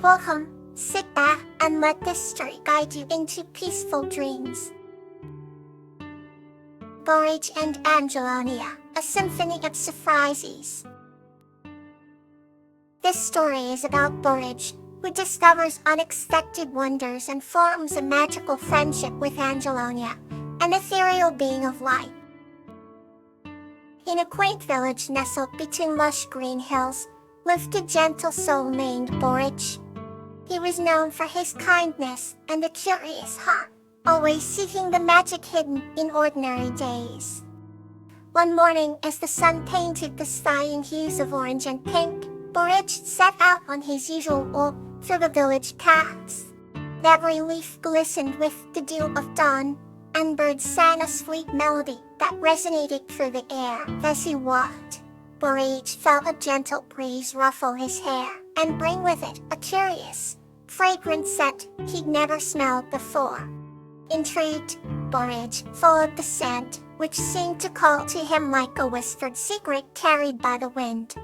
Welcome, sit back, and let this story guide you into peaceful dreams. Borage and Angelonia, a symphony of surprises. This story is about Borage, who discovers unexpected wonders and forms a magical friendship with Angelonia, an ethereal being of light. In a quaint village nestled between lush green hills, lived a gentle soul named Borage. He was known for his kindness and a curious heart, always seeking the magic hidden in ordinary days. One morning, as the sun painted the sky in hues of orange and pink, Borage set out on his usual walk through the village paths. Every leaf glistened with the dew of dawn, and birds sang a sweet melody that resonated through the air. As he walked, Borage felt a gentle breeze ruffle his hair and bring with it a curious, fragrant scent he'd never smelled before. Intrigued, Borage followed the scent, which seemed to call to him like a whispered secret carried by the wind.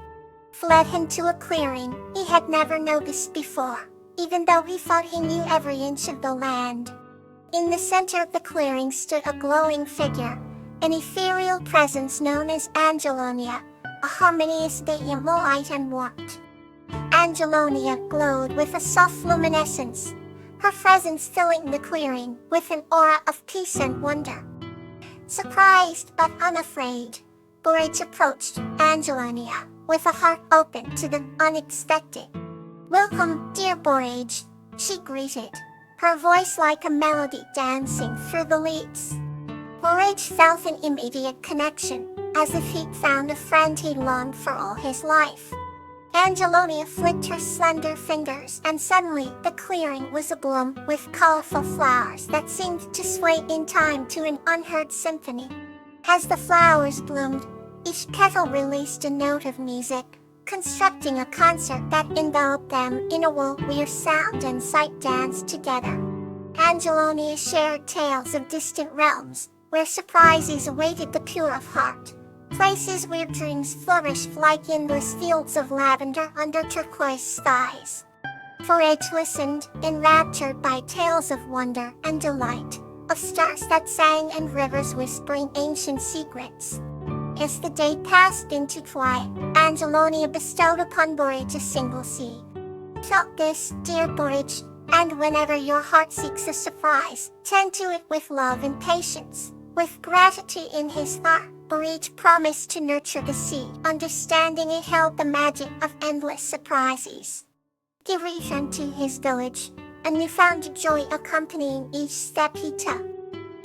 Led him to a clearing he had never noticed before, even though he thought he knew every inch of the land. In the center of the clearing stood a glowing figure, an ethereal presence known as Angelonia, a harmonious being of light and warmth. Angelonia glowed with a soft luminescence, her presence filling the clearing with an aura of peace and wonder. Surprised but unafraid, Borage approached Angelonia with a heart open to the unexpected. "Welcome, dear Borage," she greeted, her voice like a melody dancing through the leaves. Borage felt an immediate connection, as if he'd found a friend he'd longed for all his life. Angelonia flicked her slender fingers, and suddenly the clearing was abloom with colorful flowers that seemed to sway in time to an unheard symphony. As the flowers bloomed, each petal released a note of music, constructing a concert that enveloped them in a world where sound and sight danced together. Angelonia shared tales of distant realms, where surprises awaited the pure of heart. Places where dreams flourished like endless fields of lavender under turquoise skies. Borage listened, enraptured by tales of wonder and delight, of stars that sang and rivers whispering ancient secrets. As the day passed into twilight, Angelonia bestowed upon Borage a single seed. "Felt this, dear Borage, and whenever your heart seeks a surprise, tend to it with love and patience." With gratitude in his heart, Borage promised to nurture the seed, understanding it held the magic of endless surprises. He returned to his village, and he found joy accompanying each step he took.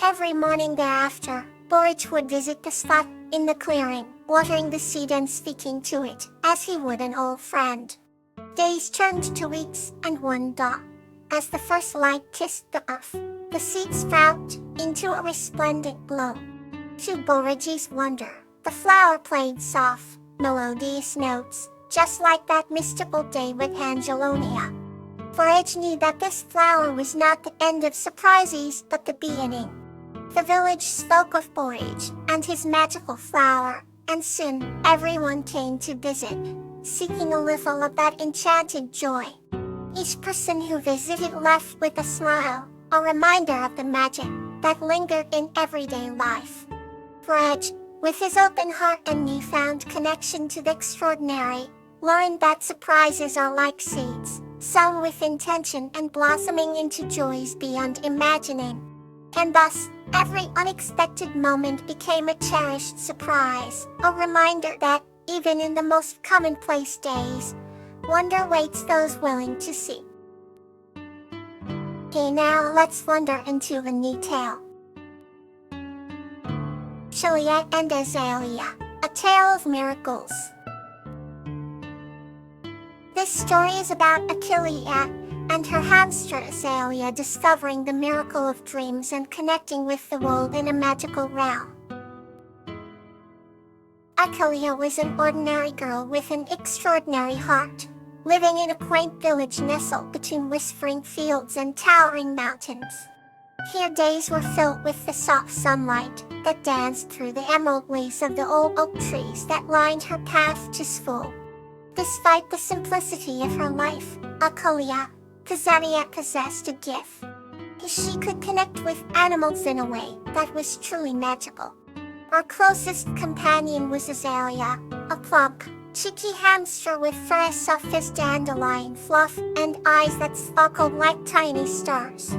Every morning thereafter, Borage would visit the spot in the clearing, watering the seed and speaking to it, as he would an old friend. Days turned to weeks, and one dawn, as the first light kissed the earth, the seed sprouted into a resplendent bloom. To Borage's wonder, the flower played soft, melodious notes, just like that mystical day with Angelonia. Borage knew that this flower was not the end of surprises, but the beginning. The village spoke of Borage and his magical flower, and soon everyone came to visit, seeking a little of that enchanted joy. Each person who visited left with a smile, a reminder of the magic that lingered in everyday life. Borage, with his open heart and newfound connection to the extraordinary, learned that surprises are like seeds, sown with intention and blossoming into joys beyond imagining. And thus, every unexpected moment became a cherished surprise, a reminder that, even in the most commonplace days, wonder waits those willing to see. Okay, now let's wander into a new tale. Juliet and Azalea, a tale of miracles. This story is about Achillea and her hamster Azalea discovering the miracle of dreams and connecting with the world in a magical realm. Achillea was an ordinary girl with an extraordinary heart, living in a quaint village nestled between whispering fields and towering mountains. Here days were filled with the soft sunlight that danced through the emerald leaves of the old oak trees that lined her path to school. Despite the simplicity of her life, Kazaria possessed a gift. She could connect with animals in a way that was truly magical. Her closest companion was Azalea, a plump, cheeky hamster with fur as soft as dandelion fluff and eyes that sparkled like tiny stars.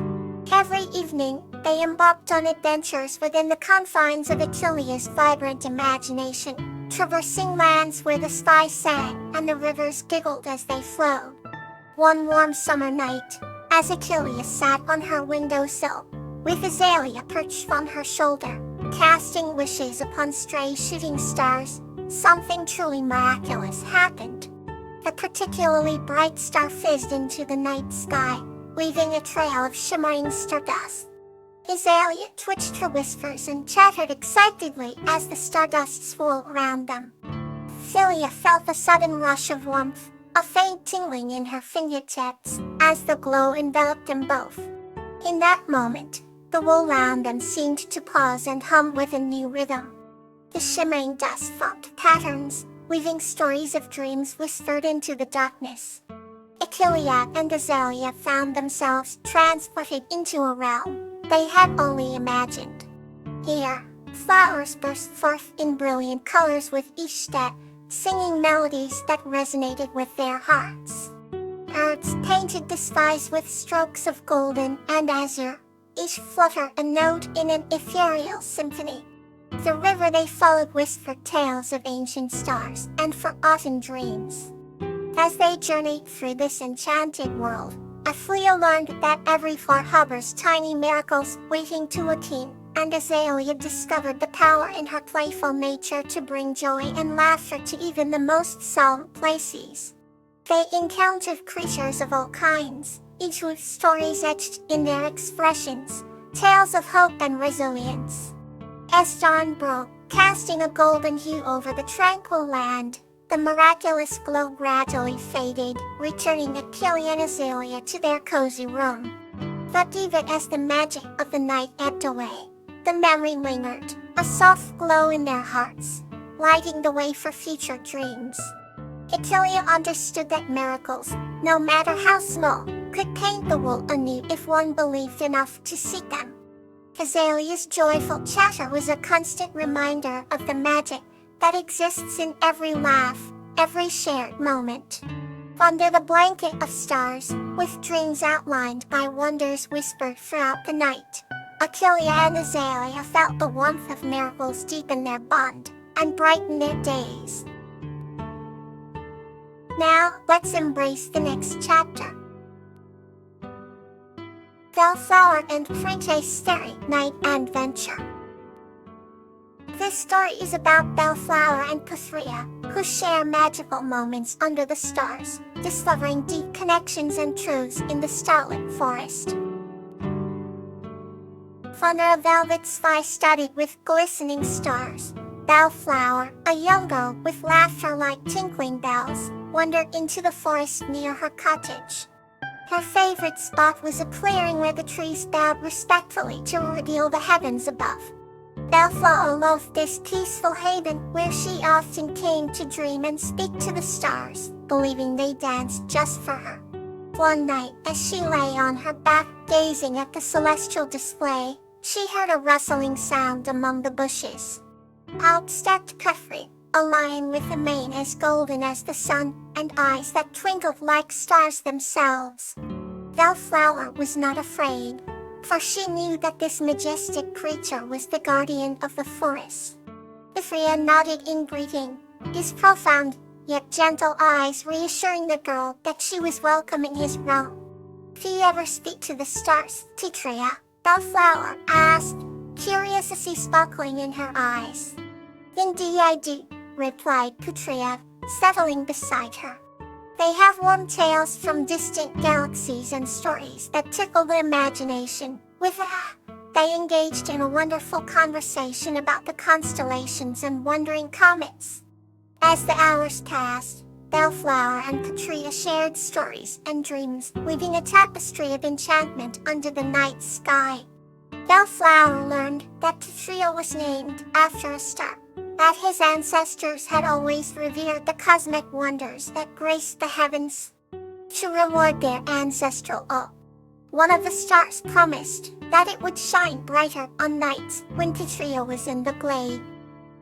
Every evening, they embarked on adventures within the confines of Achillea's vibrant imagination, traversing lands where the sky sang and the rivers giggled as they flowed. One warm summer night, as Achillea sat on her windowsill, with Azalea perched on her shoulder, casting wishes upon stray shooting stars, something truly miraculous happened. A particularly bright star fizzed into the night sky, leaving a trail of shimmering stardust. Azalea twitched her whiskers and chattered excitedly as the stardust swirled around them. Philia felt a sudden rush of warmth, a faint tingling in her fingertips, as the glow enveloped them both. In that moment, the world around them seemed to pause and hum with a new rhythm. The shimmering dust formed patterns, weaving stories of dreams whispered into the darkness. Achillea and Azalea found themselves transported into a realm they had only imagined. Here, flowers burst forth in brilliant colors with each step, singing melodies that resonated with their hearts. Birds painted the skies with strokes of golden and azure, each flutter a note in an ethereal symphony. The river they followed whispered tales of ancient stars and forgotten dreams. As they journeyed through this enchanted world, Philia learned that every flower harbors tiny miracles waiting to attune, and Azalea discovered the power in her playful nature to bring joy and laughter to even the most solemn places. They encountered creatures of all kinds, each with stories etched in their expressions, tales of hope and resilience. As dawn broke, casting a golden hue over the tranquil land, the miraculous glow gradually faded, returning Achillea and Azalea to their cozy room. But even as the magic of the night ebbed away, the memory lingered, a soft glow in their hearts, lighting the way for future dreams. Achillea understood that miracles, no matter how small, could paint the world anew if one believed enough to seek them. Azalea's joyful chatter was a constant reminder of the magic that exists in every laugh, every shared moment. Under the blanket of stars, with dreams outlined by wonders whispered throughout the night, Achillea and Azalea felt the warmth of miracles deepen their bond and brighten their days. Now, let's embrace the next chapter. Bellflower and Princess Starry Night Adventure. This story is about Bellflower and Puthria, who share magical moments under the stars, discovering deep connections and truths in the starlit forest. Under a velvet sky studded with glistening stars, Bellflower, a young girl with laughter like tinkling bells, wandered into the forest near her cottage. Her favorite spot was a clearing where the trees bowed respectfully to reveal the heavens above. Bellflower loved this peaceful haven where she often came to dream and speak to the stars, believing they danced just for her. One night, as she lay on her back gazing at the celestial display, she heard a rustling sound among the bushes. Out stepped Puthria, a lion with a mane as golden as the sun and eyes that twinkled like stars themselves. Bellflower was not afraid, for she knew that this majestic creature was the guardian of the forest. Puthria nodded in greeting, his profound, yet gentle eyes reassuring the girl that she was welcome in his realm. "Do you ever speak to the stars, Puthria?" Bellflower asked, curiosity sparkling in her eyes. "Indeed I do," replied Puthria, settling beside her. "They have warm tales from distant galaxies and stories that tickle the imagination." With that, they engaged in a wonderful conversation about the constellations and wandering comets. As the hours passed, Bellflower and Puthria shared stories and dreams, weaving a tapestry of enchantment under the night sky. Bellflower learned that Puthria was named after a star, that his ancestors had always revered the cosmic wonders that graced the heavens. To reward their ancestral awe, one of the stars promised that it would shine brighter on nights when Katria was in the glade.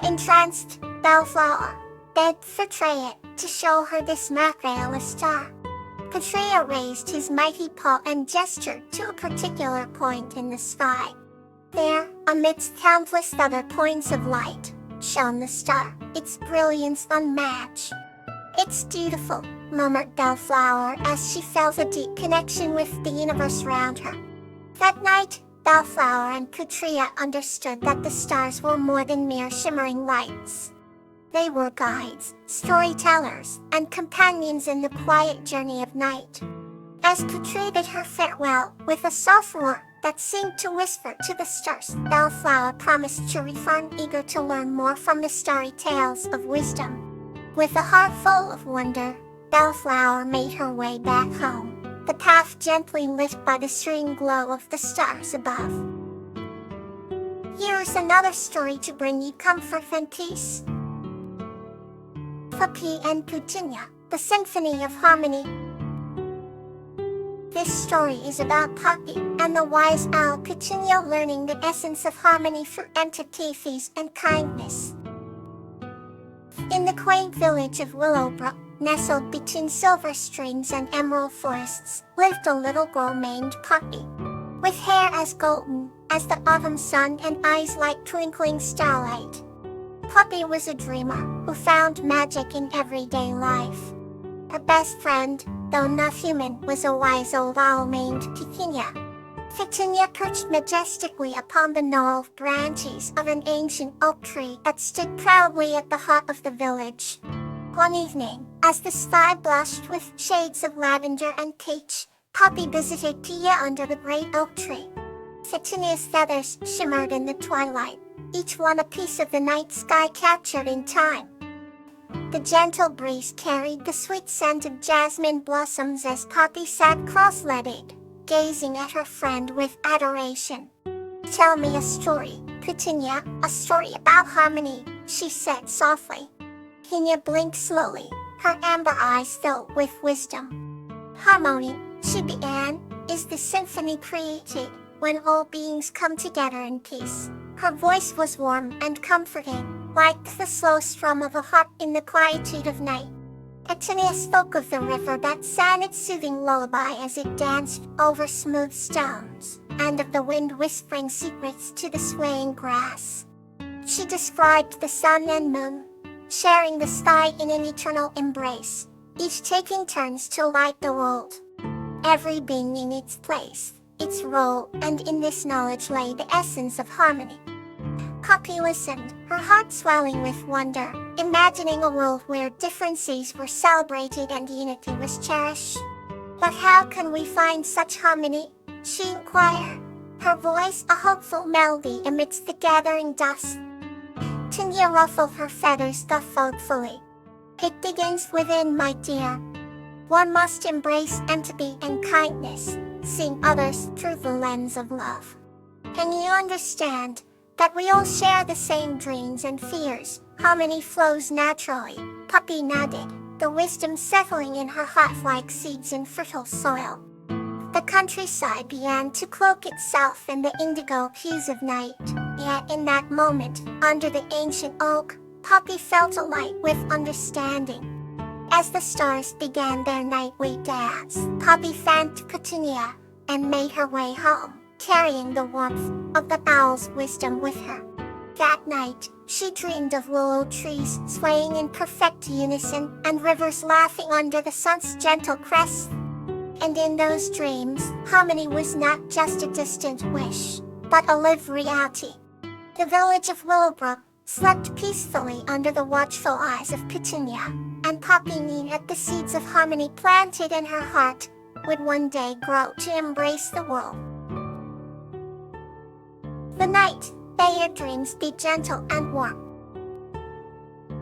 Entranced, Bellflower begged for Treya to show her this miraculous star. Katria raised his mighty paw and gestured to a particular point in the sky. There, amidst countless other points of light, shone the star, its brilliance unmatched. "It's beautiful," murmured Bellflower as she felt a deep connection with the universe around her. That night, Bellflower and Katria understood that the stars were more than mere shimmering lights. They were guides, storytellers, and companions in the quiet journey of night. As Katria bid her farewell with a soft roar that seemed to whisper to the stars, Bellflower promised to return, eager to learn more from the starry tales of wisdom. With a heart full of wonder, Bellflower made her way back home, the path gently lit by the serene glow of the stars above. Here's another story to bring you comfort and peace. Puppy and Petunia, the Symphony of Harmony. This story is about Puppy and the wise owl Petunia learning the essence of harmony through empathy and kindness. In the quaint village of Willowbrook, nestled between silver streams and emerald forests, lived a little girl named Puppy. With hair as golden as the autumn sun and eyes like twinkling starlight, Puppy was a dreamer who found magic in everyday life. Her best friend, though not human, was a wise old owl named Petunia. Petunia perched majestically upon the gnarled branches of an ancient oak tree that stood proudly at the heart of the village. One evening, as the sky blushed with shades of lavender and peach, Puppy visited Tia under the great oak tree. Petunia's feathers shimmered in the twilight, each one a piece of the night sky captured in time. The gentle breeze carried the sweet scent of jasmine blossoms as Puppy sat cross-legged, gazing at her friend with adoration. "Tell me a story, Petunia, a story about harmony," she said softly. Petunia blinked slowly, her amber eyes filled with wisdom. "Harmony," she began, "is the symphony created when all beings come together in peace." Her voice was warm and comforting, like the slow strum of a harp in the quietude of night. Petunia spoke of the river that sang its soothing lullaby as it danced over smooth stones, and of the wind whispering secrets to the swaying grass. She described the sun and moon, sharing the sky in an eternal embrace, each taking turns to light the world. Every being in its place, its role, and in this knowledge lay the essence of harmony. Puppy listened, her heart swelling with wonder, imagining a world where differences were celebrated and unity was cherished. "But how can we find such harmony?" she inquired, her voice a hopeful melody amidst the gathering dusk. Petunia ruffled her feathers thoughtfully. "It begins within, my dear. One must embrace empathy and kindness, seeing others through the lens of love. Can you understand that we all share the same dreams and fears? Harmony flows naturally." Puppy nodded, the wisdom settling in her heart like seeds in fertile soil. The countryside began to cloak itself in the indigo hues of night. Yet in that moment, under the ancient oak, Puppy felt alight with understanding. As the stars began their nightly dance, Puppy thanked Petunia and made her way home, carrying the warmth of the owl's wisdom with her. That night, she dreamed of willow trees swaying in perfect unison and rivers laughing under the sun's gentle crest. And in those dreams, harmony was not just a distant wish, but a lived reality. The village of Willowbrook slept peacefully under the watchful eyes of Petunia, and Puppy knew that the seeds of harmony planted in her heart would one day grow to embrace the world. The night, may your dreams be gentle and warm.